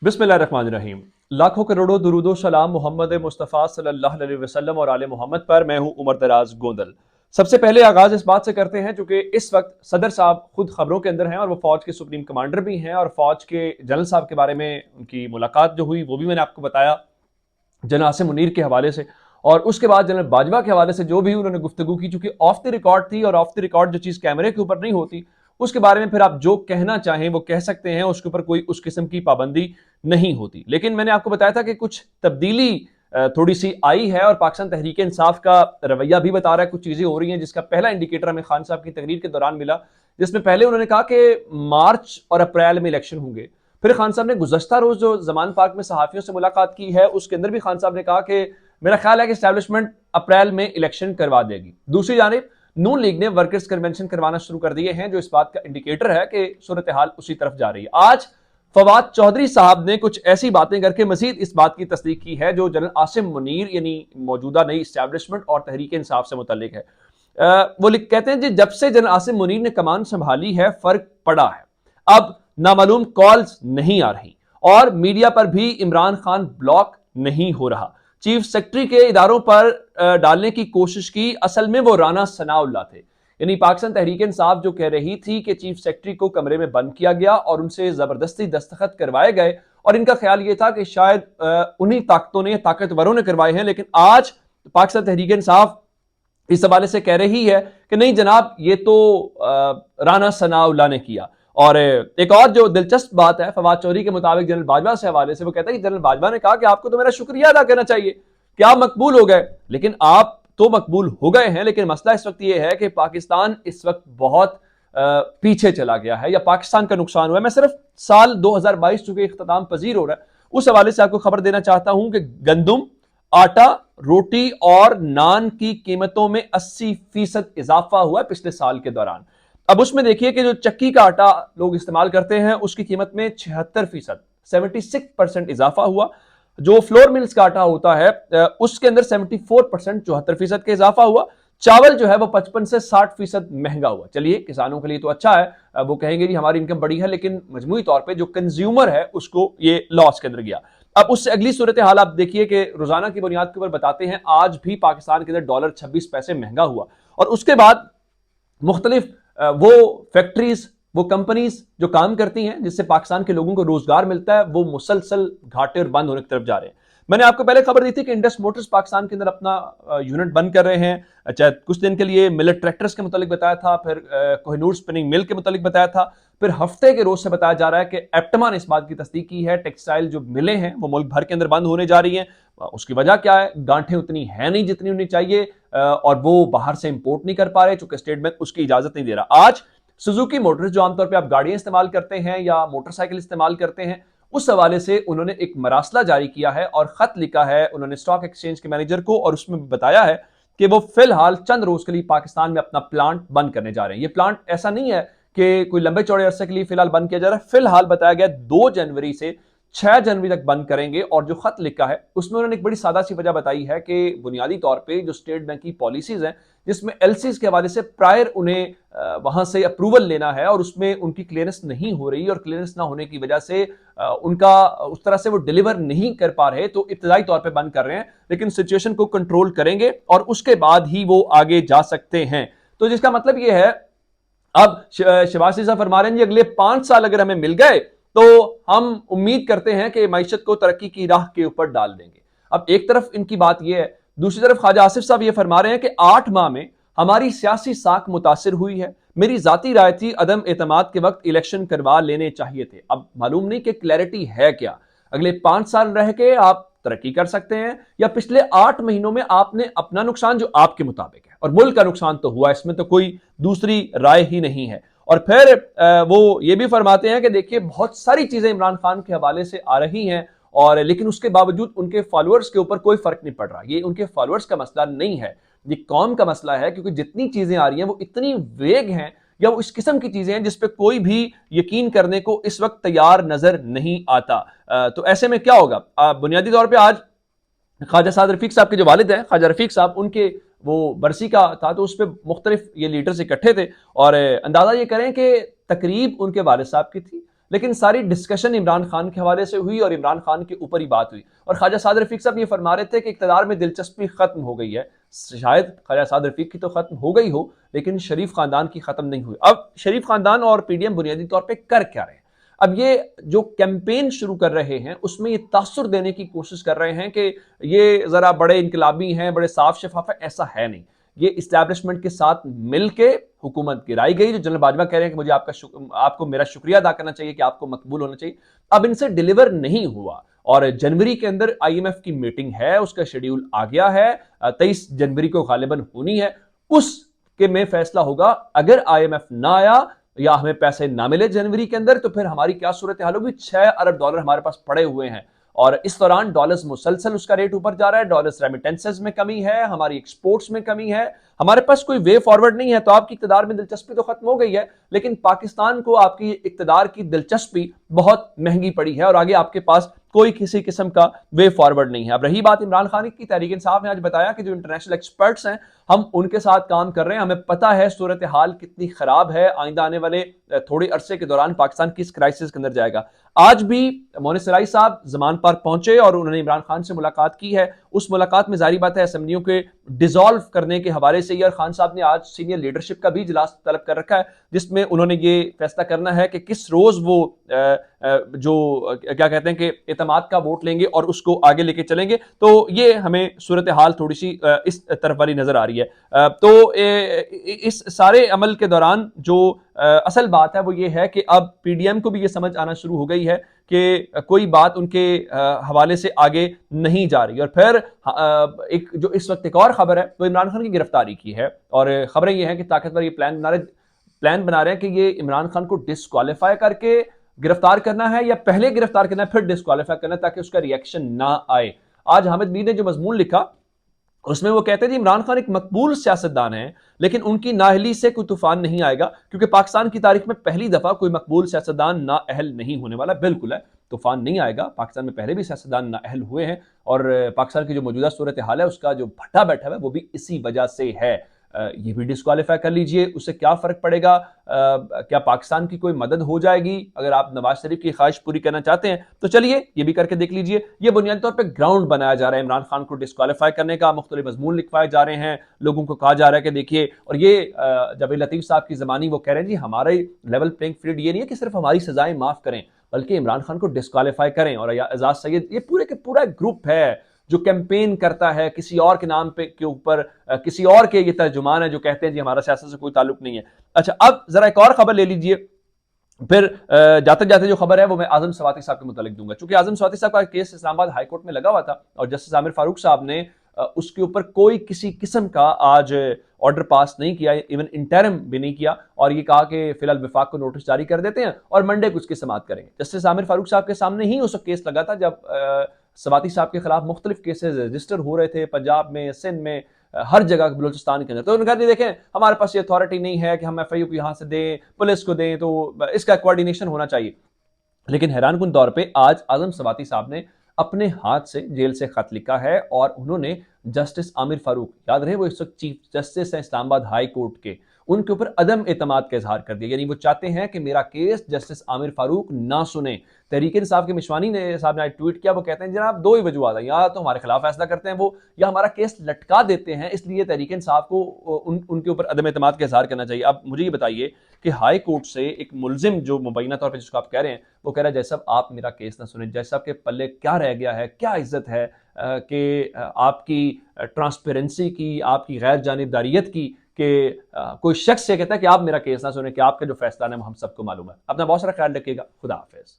बिस्मिल्लाहिर्रहमानिर्रहीम। लाखों करोड़ों दुरूदो सलाम मोहम्मद मुस्तफ़ा सल्लल्लाहु अलैहि वसल्लम और आले मोहम्मद पर। मैं हूं उमर दराज गोंदल। सबसे पहले आगाज इस बात से करते हैं चूंकि इस वक्त सदर साहब खुद खबरों के अंदर हैं और वो फौज के सुप्रीम कमांडर भी हैं, और फौज के जनरल साहब के बारे में उनकी मुलाकात जो हुई वो भी मैंने आपको बताया जनरल आसिम मुनीर के हवाले से, और उसके बाद जनरल बाजवा के हवाले से जो भी उन्होंने गुफ्तगू की, चूंकि ऑफ द रिकॉर्ड थी और ऑफ द रिकॉर्ड जो चीज कैमरे के ऊपर नहीं होती उसके बारे में फिर आप जो कहना चाहें वो कह सकते हैं, उसके ऊपर कोई उस किस्म की पाबंदी नहीं होती। लेकिन मैंने आपको बताया था कि कुछ तब्दीली थोड़ी सी आई है और पाकिस्तान तहरीक इंसाफ का रवैया भी बता रहा है, कुछ चीजें हो रही हैं, जिसका पहला इंडिकेटर हमें खान साहब की तकरीर के दौरान मिला, जिसमें पहले उन्होंने कहा कि मार्च और अप्रैल में इलेक्शन होंगे। फिर खान साहब ने गुज़श्ता रोज जो जमान पार्क में सहाफियों से मुलाकात की है उसके अंदर भी खान साहब ने कहा कि मेरा ख्याल है कि एस्टैब्लिशमेंट अप्रैल में इलेक्शन करवा देगी। दूसरी जानिब नून लीग ने वर्कर्स कन्वेंशन करवाना शुरू कर दिए हैं, जो इस बात का इंडिकेटर है कि सूरत हाल उसी तरफ जा रही है। आज फवाद चौधरी साहब ने कुछ ऐसी बातें करके मजीद इस बात की तस्दीक की है जो जनरल आसिम मुनीर यानी मौजूदा नई इस्टेब्लिशमेंट और तहरीक इंसाफ से मुतल्लिक है। वो कहते हैं जी, जब से जनरल आसिम मुनीर ने कमान संभाली है फर्क पड़ा है। अब नामालूम कॉल्स नहीं आ रही और मीडिया पर भी इमरान खान ब्लॉक नहीं हो रहा। चीफ सेक्रेटरी के इदारों पर डालने की कोशिश की, असल में वो राना सनाउल्लाह थे। यानी पाकिस्तान तहरीक इंसाफ जो कह रही थी कि चीफ सेक्रेटरी को कमरे में बंद किया गया और उनसे जबरदस्ती दस्तखत करवाए गए, और इनका ख्याल यह था कि शायद उन्हीं ताकतों ने ताकतवरों ने करवाए हैं। लेकिन आज पाकिस्तान तहरीक इंसाफ इस हवाले से कह रही है कि नहीं जनाब, ये तो राना सनाउल्लाह ने किया। और एक और जो दिलचस्प बात है, फवाद चौधरी के मुताबिक जनरल बाजवा से हवाले से वो कहता है कि जनरल बाजवा ने कहा कि आपको तो मेरा शुक्रिया अदा करना चाहिए कि आप मकबूल हो गए। लेकिन आप तो मकबूल हो गए हैं, लेकिन मसला इस वक्त यह है कि पाकिस्तान इस वक्त बहुत पीछे चला गया है या पाकिस्तान का नुकसान हुआ है। मैं सिर्फ साल 2022 चूंकि इख्तिताम पजीर हो रहा है उस हवाले से आपको खबर देना चाहता हूं कि गंदुम, आटा, रोटी और नान की कीमतों में 80% इजाफा हुआ है पिछले साल के दौरान। अब उसमें देखिए कि जो चक्की का आटा लोग इस्तेमाल करते हैं उसकी कीमत में 76% 76% इजाफा हुआ। जो फ्लोर मिल्स का आटा होता है उसके अंदर 74% 74% का इजाफा हुआ। चावल जो है वो 55 से 60% महंगा हुआ। चलिए, किसानों के लिए तो अच्छा है, वो कहेंगे जी हमारी इनकम बढ़ी है, लेकिन मजमूई तौर पे जो कंज्यूमर है उसको ये लॉस के अंदर गया। अब उससे अगली सूरत हाल आप देखिए कि रोजाना की बुनियाद के ऊपर बताते हैं, आज भी पाकिस्तान के अंदर डॉलर 26 पैसे महंगा हुआ, और उसके बाद मुख्तलिफ वो फैक्ट्रीज, वो कंपनीज जो काम करती हैं जिससे पाकिस्तान के लोगों को रोजगार मिलता है, वो मुसलसल घाटे और बंद होने की तरफ जा रहे हैं। मैंने आपको पहले खबर दी थी कि इंडस मोटर्स पाकिस्तान के अंदर अपना यूनिट बंद कर रहे हैं। चाहे कुछ दिन के लिए मिलेट ट्रैक्टर्स के मुतालिक बताया था, फिर कोहिनूर स्पिनिंग मिल के मुतालिक बताया था, फिर हफ्ते के रोज से बताया जा रहा है कि एप्टमा ने इस बात की तस्दीक की है टेक्सटाइल जो मिलें हैं वो मुल्क भर के अंदर बंद होने जा रही हैं। उसकी वजह क्या है? गांठें उतनी है नहीं जितनी होनी चाहिए, और वो बाहर से इंपोर्ट नहीं कर पा रहे चूंकि स्टेट बैंक उसकी इजाजत नहीं दे रहा। आज सुजुकी मोटर्स जो आमतौर पर आप गाड़ियां इस्तेमाल करते हैं या मोटरसाइकिल इस्तेमाल करते हैं, उस हवाले से उन्होंने एक मरासला जारी किया है और खत लिखा है उन्होंने स्टॉक एक्सचेंज के मैनेजर को, और उसमें बताया है कि वो फिलहाल चंद रोज के लिए पाकिस्तान में अपना प्लांट बंद करने जा रहे हैं। ये प्लांट ऐसा नहीं है कि कोई लंबे चौड़े अरसे के लिए फिलहाल बंद किया जा रहा है। फिलहाल बताया गया 2 जनवरी से 6 जनवरी तक बंद करेंगे। और जो खत लिखा है उसमें उन्होंने एक बड़ी सादा सी वजह बताई है कि बुनियादी तौर पे जो स्टेट बैंक की पॉलिसीज हैं जिसमें एलसीज के हवाले से प्रायर उन्हें वहां से अप्रूवल लेना है और उसमें उनकी क्लियरेंस नहीं हो रही, और क्लियरेंस ना होने की वजह से उनका उस तरह से वो डिलीवर नहीं कर पा रहे, तो इब्तदाई तौर पे बंद कर रहे हैं, लेकिन सिचुएशन को कंट्रोल करेंगे और उसके बाद ही वो आगे जा सकते हैं। तो जिसका मतलब ये है, अब शिवाजी साहब फरमा रहे हैं जी अगले 5 साल अगर हमें मिल गए तो हम उम्मीद करते हैं कि मैशत को तरक्की की राह के ऊपर डाल देंगे। अब एक तरफ इनकी बात यह है, दूसरी तरफ ख्वाजा आसिफ साहब ये फरमा रहे हैं कि 8 माह में हमारी सियासी साख मुतासिर हुई है। मेरी जाती राय थी अदम एतमाद के वक्त इलेक्शन करवा लेने चाहिए थे। अब मालूम नहीं कि क्लैरिटी है क्या, अगले 5 साल रह के आप तरक्की कर सकते हैं या पिछले 8 महीनों में आपने अपना नुकसान जो आपके मुताबिक है और मुल्क का नुकसान तो हुआ, इसमें तो कोई दूसरी राय ही नहीं है। और फिर वो ये भी फरमाते हैं कि देखिए बहुत सारी चीजें इमरान खान के हवाले से आ रही हैं, और लेकिन उसके बावजूद उनके फॉलोअर्स के ऊपर कोई फर्क नहीं पड़ रहा। ये उनके फॉलोअर्स का मसला नहीं है, ये कौम का मसला है, क्योंकि जितनी चीजें आ रही हैं वो इतनी वेग हैं या वो इस किस्म की चीजें हैं जिसपे कोई भी यकीन करने को इस वक्त तैयार नजर नहीं आता। तो ऐसे में क्या होगा? बुनियादी तौर पर आज ख्वाजा साद रफीक साहब के जो वालिद हैं, ख्वाजा रफीक साहब, उनके वो बरसी का था तो उस पर मुख्तलिफ ये लीडर्स इकट्ठे थे, और अंदाजा ये करें कि तकरीब उनके वालिद साहब की थी, लेकिन सारी डिस्कशन इमरान खान के हवाले से हुई और इमरान खान के ऊपर ही बात हुई। और ख्वाजा साद रफीक साहब ये फरमा रहे थे कि इक़्तिदार में दिलचस्पी खत्म हो गई है। शायद ख्वाजा साद रफीक की तो खत्म हो गई हो, लेकिन शरीफ खानदान की खत्म नहीं हुई। अब शरीफ खानदान और पीडीएम बुनियादी तौर पर कर क्या रहे हैं? अब ये जो कैंपेन शुरू कर रहे हैं उसमें ये तासुर देने की कोशिश कर रहे हैं कि ये जरा बड़े इनकलाबी हैं, बड़े साफ शफाफ है। ऐसा है नहीं। ये इस्टेब्लिशमेंट के साथ मिलके हुकूमत गिराई गई। जो जनरल बाजवा कह रहे हैं कि मुझे आपको मेरा शुक्रिया अदा करना चाहिए कि आपको मकबूल होना चाहिए, अब इनसे डिलीवर नहीं हुआ। और जनवरी के अंदर आईएमएफ की मीटिंग है, उसका शेड्यूल आ गया है, 23 जनवरी को गालिबन होनी है। उसके में फैसला होगा। अगर आईएमएफ ना आया या हमें पैसे ना मिले जनवरी के अंदर, तो फिर हमारी क्या सूरत हाल होगी। $6 अरब हमारे पास पड़े हुए हैं और इस दौरान डॉलर्स मुसलसल उसका रेट ऊपर जा रहा है। डॉलर्स रेमिटेंसेस में कमी है, हमारी एक्सपोर्ट्स में कमी है, हमारे पास कोई वे फॉरवर्ड नहीं है। तो आपकी इक़्तिदार में दिलचस्पी तो खत्म हो गई है, लेकिन पाकिस्तान को आपकी इक़्तिदार की दिलचस्पी बहुत महंगी पड़ी है और आगे आपके पास कोई किसी किस्म का वे फॉरवर्ड नहीं है। अब रही बात इमरान खान की, तहरीक इंसाफ ने आज बताया कि जो इंटरनेशनल एक्सपर्ट्स हैं हम उनके साथ काम कर रहे हैं। हमें पता है सूरत हाल कितनी खराब है, आइंदा आने वाले थोड़े अरसे के दौरान पाकिस्तान किस क्राइसिस के अंदर जाएगा। आज भी मोनिस सराई साहब जमान पार्क पहुंचे और उन्होंने इमरान खान से मुलाकात की है। उस मुलाकात में जारी बात है असेंबलियों के डिसॉल्व करने के हवाले से, और खान साहब ने आज सीनियर लीडरशिप का भी इजलास तलब कर रखा है, जिसमें उन्होंने ये फैसला करना है कि किस रोज वो जो क्या कहते हैं कि एतमाद का वोट लेंगे और उसको आगे लेके चलेंगे। तो ये हमें सूरत हाल थोड़ी सी इस तरफ वाली नजर आ रही है। तो इस सारे अमल के दौरान जो असल बात है वो ये है कि अब पीडीएम को भी ये समझ आना शुरू हो गई है कि कोई बात उनके हवाले से आगे नहीं जा रही। और फिर एक जो इस वक्त एक और खबर है वो इमरान खान की गिरफ्तारी की है, और खबरें ये हैं कि ताकतवर ये प्लान बना रहे हैं कि ये इमरान खान को डिस्क्वालीफाई करके गिरफ्तार करना है या पहले गिरफ्तार करना है फिर डिस्क्वालीफाई करना है, ताकि उसका रिएक्शन ना आए। आज हामिद मीर ने जो मजमून लिखा उसमें वो कहते हैं जी इमरान खान एक मकबूल सियासतदान है, लेकिन उनकी नाअहली से कोई तूफान नहीं आएगा, क्योंकि पाकिस्तान की तारीख में पहली दफा कोई मकबूल सियासतदान नाअहल नहीं होने वाला। बिल्कुल है, तूफान नहीं आएगा। पाकिस्तान में पहले भी सियासतदान नाअहल हुए हैं और पाकिस्तान की जो मौजूदा सूरत हाल है उसका जो भट्टा बैठा हुआ है वो भी इसी वजह से है। ये भी डिस्क्वालीफाई कर लीजिए, उससे क्या फर्क पड़ेगा? क्या पाकिस्तान की कोई मदद हो जाएगी? अगर आप नवाज शरीफ की ख्वाहिश पूरी करना चाहते हैं तो चलिए ये भी करके देख लीजिए। ये बुनियादी तौर पे ग्राउंड बनाया जा रहा है इमरान खान को डिस्क्वालीफाई करने का। मुख्तलिफ मजमून लिखवाए जा रहे हैं, लोगों को कहा जा रहा है कि देखिए, और ये जावेद लतीफ साहब की ज़बानी वो कह रहे हैं जी हमारे लेवल प्लेइंग फील्ड ये नहीं है कि सिर्फ हमारी सजाएं माफ करें, बल्कि इमरान खान को डिस्क्वालीफाई करें। और एजाज सैयद, ये पूरे के पूरा ग्रुप है जो कैंपेन करता है किसी और के नाम पे के ऊपर, किसी और के ये तर्जुमान है जो कहते हैं जी हमारा सियासत से कोई ताल्लुक नहीं है। अच्छा, अब जरा एक और खबर ले लीजिए। फिर जाते जाते जो खबर है वो मैं आजम सवाती साहब के मुतालिक दूंगा, क्योंकि आजम सवाती साहब का केस इस्लामाबाद हाई कोर्ट में लगा हुआ था और जस्टिस आमिर फारूक साहब ने उसके ऊपर कोई किसी किस्म का आज ऑर्डर पास नहीं किया, इवन इंटरम भी नहीं किया, और ये कहा कि फिलहाल विफाक को नोटिस जारी कर देते हैं और मंडे को उसकी समाअत करेंगे। जस्टिस आमिर फारूक साहब के सामने ही उस केस लगा था जब सवाती साहब के खिलाफ मुख्तलिफ केसेस रजिस्टर हो रहे थे, पंजाब में, सिंध में, हर जगह बलूचिस्तान के अंदर। तो उन्होंने कहा देखें हमारे पास ये अथॉरिटी नहीं है कि हम एफआईयू को यहाँ से दें, पुलिस को दें, तो इसका कोऑर्डिनेशन होना चाहिए। लेकिन हैरानकुन तौर पे आज आजम सवाती साहब ने अपने हाथ से जेल से खत लिखा है और उन्होंने जस्टिस आमिर फारूक, याद रहे वो इस वक्त चीफ जस्टिस हैं इस्लामाबाद हाई कोर्ट के, उनके ऊपर अदम एतमाद का इजहार कर दिया। यानी वो चाहते हैं कि मेरा केस जस्टिस आमिर फारूक ना सुने। तहरीक इंसाफ के मिशवानी ने साहब ने ट्वीट किया, वो कहते हैं जनाब दो ही वजूहत है, या तो हमारे खिलाफ फैसला करते हैं वो, या हमारा केस लटका देते हैं, इसलिए तहरीक इंसाफ को उनके ऊपर अदम एतमाद का इजहार करना चाहिए। अब मुझे ये बताइए कि हाई कोर्ट से एक मुलजिम जो मुबैना तौर पर जिसको आप कह रहे हैं, वो कह रहा है जज साहब आप मेरा केस ना सुने, जज साहब के पल्ले क्या रह गया है, क्या इज्जत है कि आपकी ट्रांसपेरेंसी की, आपकी गैर जानिबदारियत की, कि कोई शख्स ये कहता है कि आप मेरा केस ना सुने, कि आपका जो फैसला है हम सबको मालूम है। अपना बहुत सारा ख्याल रखिएगा। खुदा हाफिज।